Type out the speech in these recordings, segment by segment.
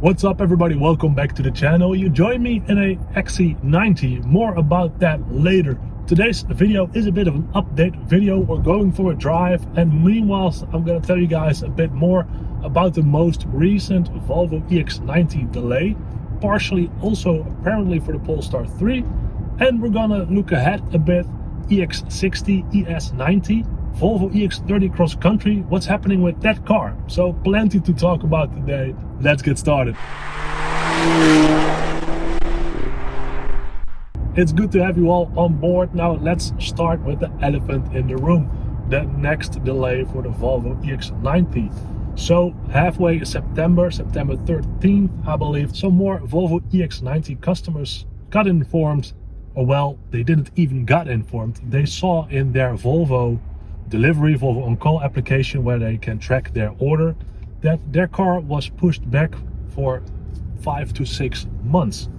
What's up everybody, welcome back to the channel. You join me in a EX90, more about that later. Today's video is a bit of an update video. We're going for a drive, and meanwhile I'm going to tell you guys a bit more about the most recent Volvo EX90 delay, partially also apparently for the Polestar 3, and we're gonna look ahead a bit. EX60, ES90, Volvo EX30 Cross Country, what's happening with that car? So plenty to talk about today. Let's get started. It's good to have you all on board. Now let's start with the elephant in the room, the next delay for the Volvo EX90. So halfway September 13th, I believe, some more Volvo EX90 customers got informed, or well, they didn't even got informed. They saw in their Volvo delivery, Volvo on-call application, where they can track their order, that their car was pushed back for 5 to 6 months.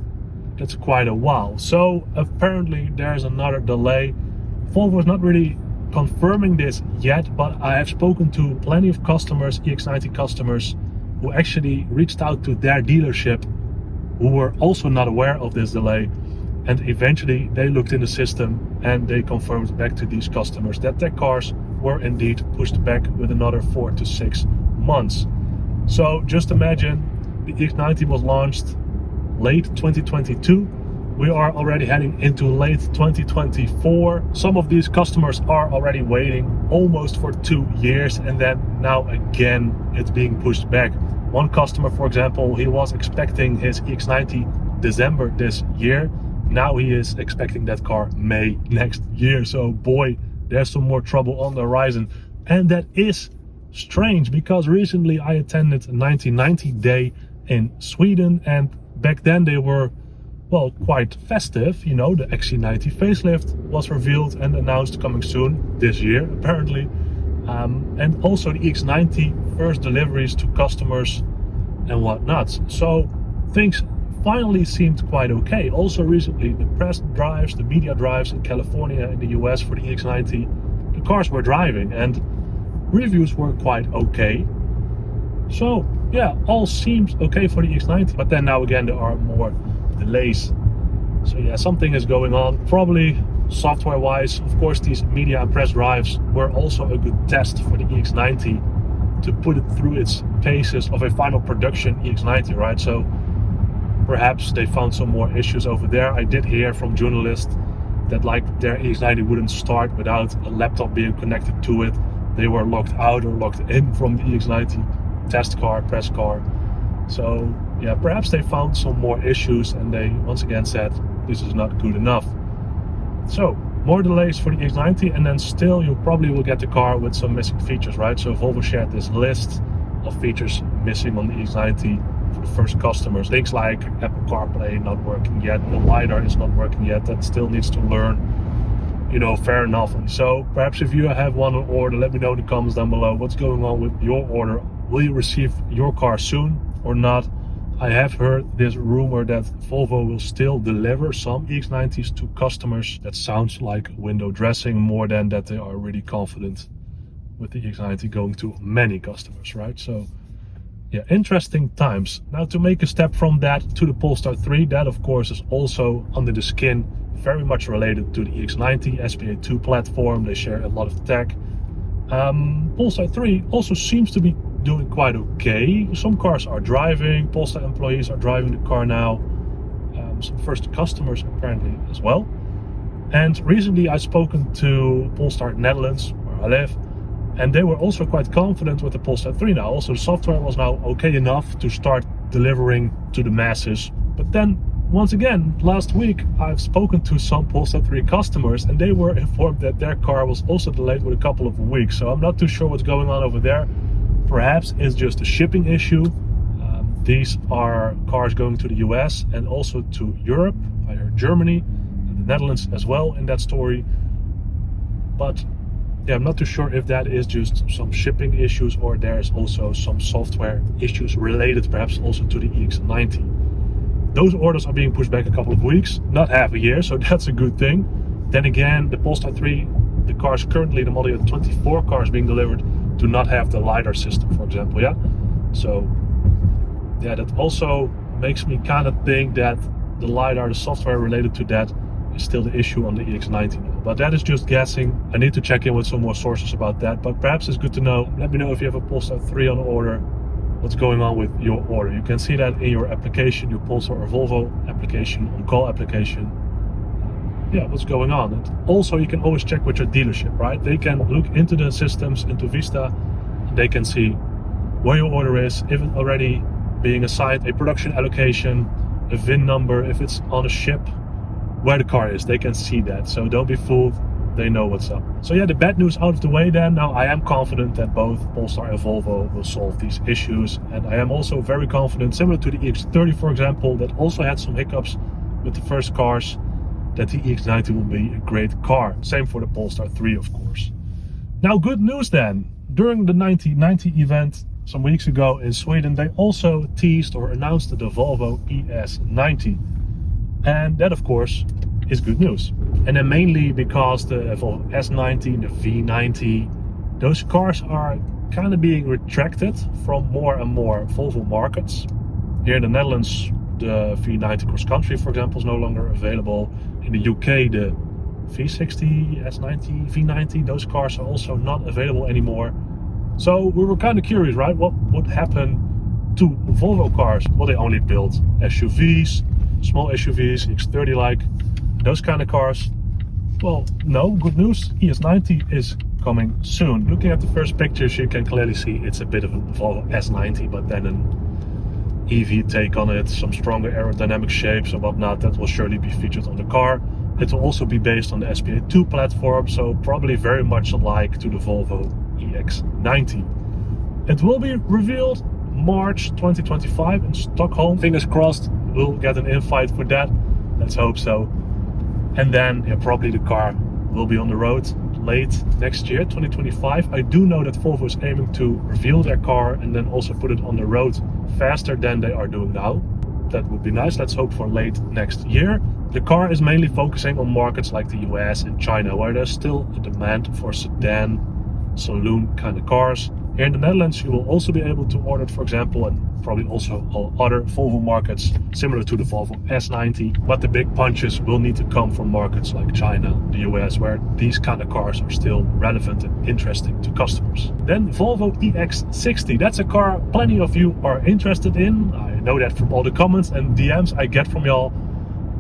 That's quite a while. So apparently there's another delay. Volvo is not really confirming this yet, but I have spoken to plenty of customers, EX90 customers, who actually reached out to their dealership, who were also not aware of this delay. And eventually they looked in the system and they confirmed back to these customers that their cars were indeed pushed back with another 4 to 6 months. So just imagine, the EX90 was launched late 2022. We are already heading into late 2024. Some of these customers are already waiting almost for 2 years, and then now again it's being pushed back. One customer, for example, he was expecting his EX90 December this year. Now he is expecting that car May next year. So boy, there's some more trouble on the horizon. And that is strange, because recently I attended a 1990 day in Sweden, and back then they were, well, quite festive. You know, the XC90 facelift was revealed and announced coming soon this year apparently, and also the EX90 first deliveries to customers and whatnot. So things finally seemed quite okay. Also recently, the press drives, the media drives in California, in the US for the EX90, the cars were driving and reviews were quite okay. So yeah, all seems okay for the EX90, but then now again there are more delays. So yeah, something is going on, probably software wise. Of course, these media and press drives were also a good test for the EX90 to put it through its paces of a final production EX90, right? So perhaps they found some more issues over there. I did hear from journalists that like their EX90 wouldn't start without a laptop being connected to it. They were locked out or locked in from the EX90 test car, press car. So yeah, perhaps they found some more issues and they once again said this is not good enough. So more delays for the EX90, and then still you probably will get the car with some missing features, right? So Volvo shared this list of features missing on the EX90 for the first customers. Things like Apple CarPlay not working yet, the LiDAR is not working yet, that still needs to learn, you know, fair enough. So perhaps if you have one on order, let me know in the comments down below what's going on with your order. Will you receive your car soon or not? I have heard this rumor that Volvo will still deliver some EX90s to customers. That sounds like window dressing more than that they are really confident with the EX90 going to many customers, right? So yeah, interesting times. Now to make a step from that to the Polestar 3, that of course is also under the skin, very much related to the EX90 SPA2 platform. They share a lot of tech. Polestar 3 also seems to be doing quite okay. Some cars are driving, Polestar employees are driving the car now, some first customers apparently as well. And recently I've spoken to Polestar Netherlands, where I live, and they were also quite confident with the Polestar 3 now. Also the software was now okay enough to start delivering to the masses. But then once again, last week I've spoken to some Polestar 3 customers and they were informed that their car was also delayed with a couple of weeks. So I'm not too sure what's going on over there. Perhaps it's just a shipping issue. These are cars going to the US and also to Europe. I heard Germany and the Netherlands as well in that story. But yeah, I'm not too sure if that is just some shipping issues or there's also some software issues related perhaps also to the EX90. Those orders are being pushed back a couple of weeks, not half a year, so that's a good thing. Then again, the Polestar 3, the cars currently, the model year 24 cars being delivered, do not have the LiDAR system, for example, yeah? So yeah, that also makes me kind of think that the LiDAR, the software related to that, is still the issue on the EX90 now. But that is just guessing. I need to check in with some more sources about that, but perhaps it's good to know. Let me know if you have a Polestar 3 on order, what's going on with your order. You can see that in your application, your Polestar or Volvo application, on-call application. Yeah, what's going on. And also, you can always check with your dealership, right? They can look into the systems, into Vista, and they can see where your order is, if it's already being assigned a production allocation, a VIN number, if it's on a ship, where the car is. They can see that, so don't be fooled. They know what's up. So yeah, the bad news out of the way then. Now I am confident that both Polestar and Volvo will solve these issues, and I am also very confident, similar to the EX30 for example, that also had some hiccups with the first cars, that the EX90 will be a great car. Same for the Polestar 3 of course. Now good news then. During the 90 event some weeks ago in Sweden, they also teased or announced the Volvo ES90. And that of course is good news. And then mainly because the Volvo S90, the V90, those cars are kind of being retracted from more and more Volvo markets. Here in the Netherlands, the V90 Cross Country, for example, is no longer available. In the UK, the V60, S90, V90, those cars are also not available anymore. So we were kind of curious, right? What would happen to Volvo cars? Will they only build SUVs, small SUVs, EX30 like, those kind of cars? Well, no, good news. ES90 is coming soon. Looking at the first pictures, you can clearly see it's a bit of a Volvo S90, but then an EV take on it, some stronger aerodynamic shapes and whatnot. That will surely be featured on the car. It will also be based on the SPA2 platform, so probably very much alike to the Volvo EX90. It will be revealed March 2025 in Stockholm. Fingers crossed we'll get an invite for that. Let's hope so. And then yeah, probably the car will be on the road late next year, 2025. I do know that Volvo is aiming to reveal their car and then also put it on the road faster than they are doing now. That would be nice. Let's hope for late next year. The car is mainly focusing on markets like the US and China, where there's still a demand for sedan, saloon kind of cars. Here in the Netherlands, you will also be able to order it, for example, and probably also all other Volvo markets, similar to the Volvo S90. But the big punches will need to come from markets like China, the US, where these kind of cars are still relevant and interesting to customers. Then Volvo EX60. That's a car plenty of you are interested in. I know that from all the comments and DMs I get from y'all.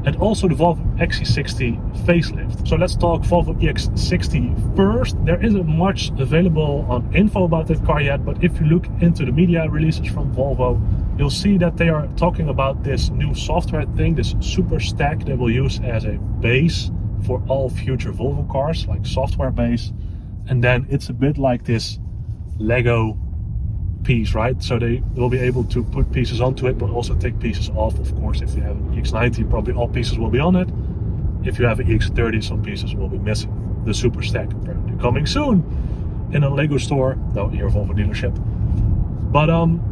And also the Volvo XC60 facelift. So let's talk Volvo EX60 first. There isn't much available on info about that car yet, but if you look into the media releases from Volvo, you'll see that they are talking about this new software thing, this super stack they will use as a base for all future Volvo cars, like software base. And then it's a bit like this Lego piece, right? So they will be able to put pieces onto it, but also take pieces off. Of course, if you have an EX90, probably all pieces will be on it. If you have an EX30, some pieces will be missing. The super stack apparently coming soon in a Lego store, no, here Volvo dealership. But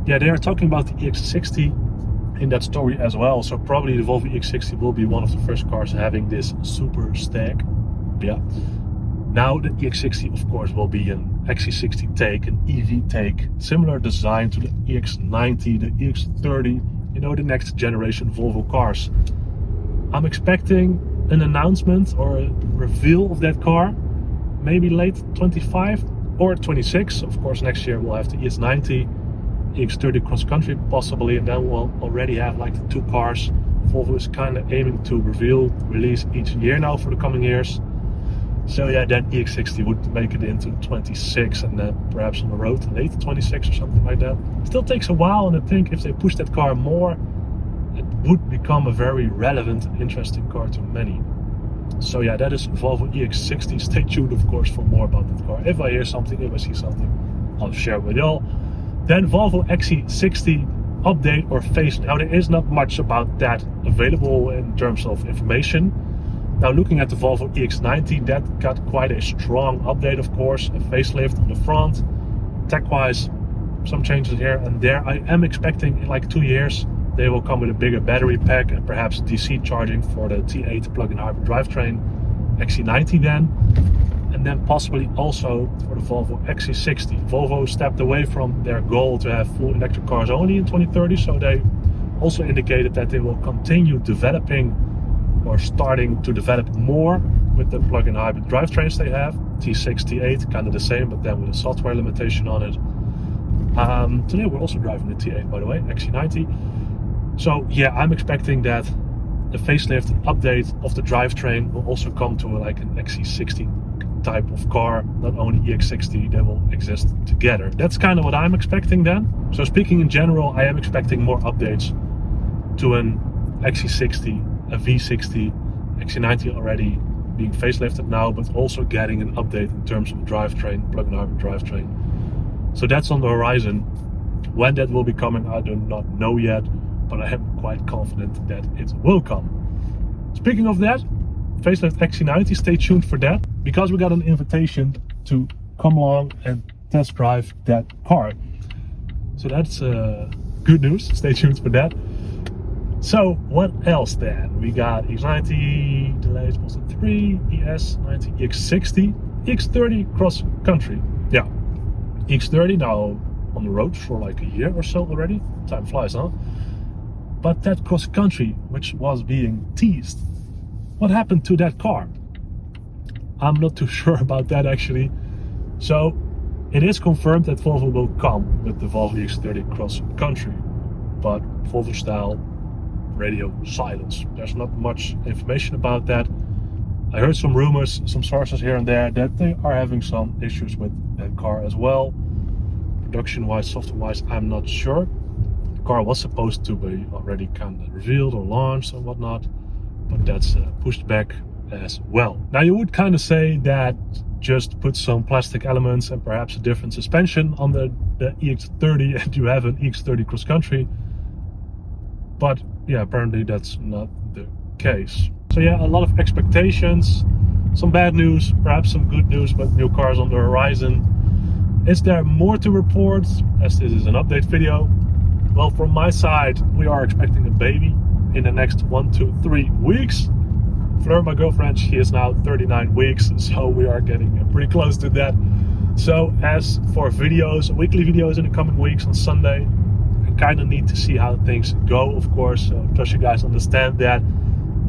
yeah, they are talking about the EX60 in that story as well. So probably the Volvo EX60 will be one of the first cars having this super stack. Yeah. Now the EX60 of course will be an XC60 take, an EV take, similar design to the EX90, the EX30, you know, the next generation Volvo cars. I'm expecting an announcement or a reveal of that car, maybe late 25 or 26. Of course, next year we'll have the ES90, EX30 Cross Country possibly, and then we'll already have like the two cars Volvo is kind of aiming to release each year now for the coming years. So yeah, then EX60 would make it into 26 and then perhaps on the road late 26 or something like that. Still takes a while, and I think if they push that car more, it would become a very relevant and interesting car to many. So yeah, that is Volvo EX60. Stay tuned of course for more about that car. If I hear something, if I see something, I'll share it with y'all. Then Volvo XC60 update or face. Now there is not much about that available in terms of information. Now looking at the Volvo EX90, that got quite a strong update of course, a facelift on the front. Tech-wise, some changes here and there. I am expecting in like 2 years they will come with a bigger battery pack and perhaps DC charging for the T8 plug-in hybrid drivetrain XC90 then. And and then possibly also for the Volvo XC60. Volvo stepped away from their goal to have full electric cars only in 2030, so they also indicated that they will continue developing or starting to develop more with the plug-in hybrid drivetrains they have. T6, T8, kind of the same, but then with a software limitation on it. Today we're also driving the T8, by the way, XC90. So yeah, I'm expecting that the facelift update of the drivetrain will also come to like an XC60 type of car, not only EX60, they will exist together. That's kind of what I'm expecting then. So speaking in general, I am expecting more updates to an XC60, a V60, XC90 already being facelifted now, but also getting an update in terms of drivetrain, plug-in hybrid drivetrain. So that's on the horizon. When that will be coming, I do not know yet, but I am quite confident that it will come. Speaking of that, facelift XC90, stay tuned for that, because we got an invitation to come along and test drive that car. So that's good news, stay tuned for that. So what else then? We got EX90, delays, Polestar 3, ES90, EX60, EX30 Cross Country. Yeah, EX30 now on the road for like a year or so already. Time flies, huh? But that Cross Country, which was being teased, what happened to that car? I'm not too sure about that actually. So it is confirmed that Volvo will come with the Volvo EX30 Cross Country, but Volvo style, radio silence. There's not much information about that. I heard some rumors, some sources here and there, that they are having some issues with that car as well. Production wise, software wise, I'm not sure. The car was supposed to be already kind of revealed or launched and whatnot, but that's pushed back as well. Now you would kind of say that just put some plastic elements and perhaps a different suspension on the EX30 and you have an EX30 Cross Country, but yeah, apparently that's not the case. So yeah, a lot of expectations, some bad news, perhaps some good news, but new cars on the horizon. Is there more to report, as this is an update video? Well, from my side, we are expecting a baby in the next 1 to 3 weeks. Fleur, my girlfriend, she is now 39 weeks, so we are getting pretty close to that. So as for videos, weekly videos in the coming weeks on Sunday, kind of need to see how things go, of course, so just you guys understand that.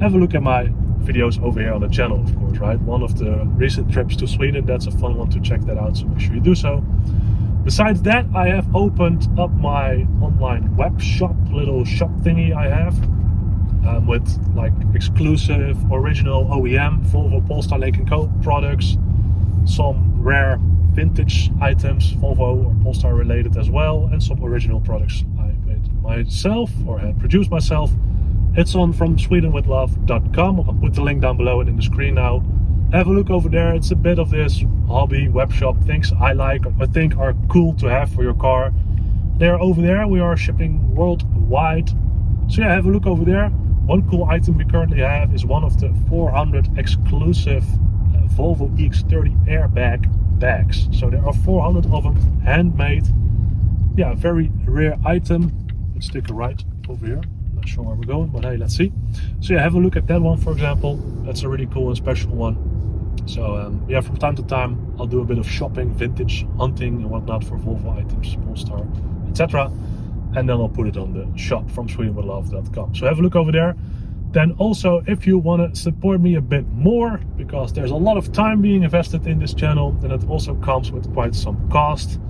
Have a look at my videos over here on the channel, of course, right? One of the recent trips to Sweden, that's a fun one to check that out, so make sure you do so. Besides that, I have opened up my online web shop, little shop thingy I have, with like exclusive original OEM Volvo, Polestar, Lynk&Co products, some rare vintage items, Volvo or Polestar related as well, and some original products I made myself or have produced myself. It's on from SwedenWithLove.com. I'll put the link down below and in the screen now. Have a look over there. It's a bit of this hobby web shop, things I like, I think are cool to have for your car. They're over there. We are shipping worldwide. So yeah, have a look over there. One cool item we currently have is one of the 400 exclusive Volvo EX30 airbag bags. So there are 400 of them, handmade. Yeah, very rare item. Let's take a right over here. Not sure where we're going, but hey, let's see. So yeah, have a look at that one, for example. That's a really cool and special one. So yeah, from time to time I'll do a bit of shopping, vintage hunting and whatnot for Volvo items, Polestar, etc. And then I'll put it on the shop from SwedenWithLove.com. So have a look over there. Then also, if you want to support me a bit more, because there's a lot of time being invested in this channel, then it also comes with quite some cost.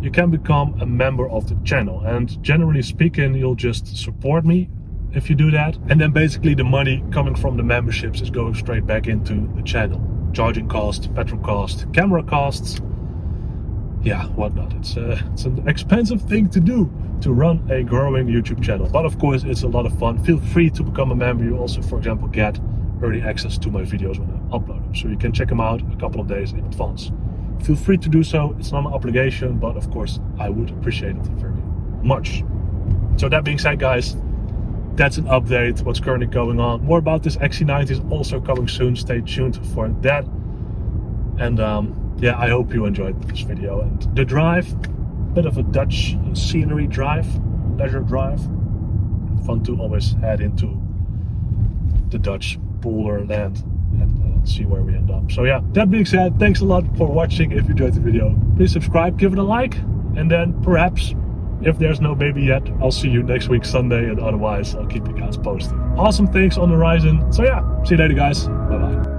You can become a member of the channel, and generally speaking, you'll just support me if you do that. And then basically the money coming from the memberships is going straight back into the channel. Charging cost, petrol cost, camera costs, yeah, whatnot. It's an expensive thing to do to run a growing YouTube channel, but of course it's a lot of fun. Feel free to become a member. You also, for example, get early access to my videos when I upload them, so you can check them out a couple of days in advance. Feel free to do so. It's not an obligation, but of course I would appreciate it very much. So that being said, guys, that's an update what's currently going on. More about this XC90 is also coming soon. Stay tuned for that. And yeah, I hope you enjoyed this video and the drive. Bit of a Dutch scenery drive, leisure drive. Fun to always head into the Dutch polder land and let's see where we end up. So yeah, that being said, thanks a lot for watching. If you enjoyed the video, please subscribe, give it a like, and then perhaps, if there's no baby yet, I'll see you next week Sunday, and otherwise I'll keep you guys posted. Awesome things on the horizon. So yeah, see you later guys. Bye bye.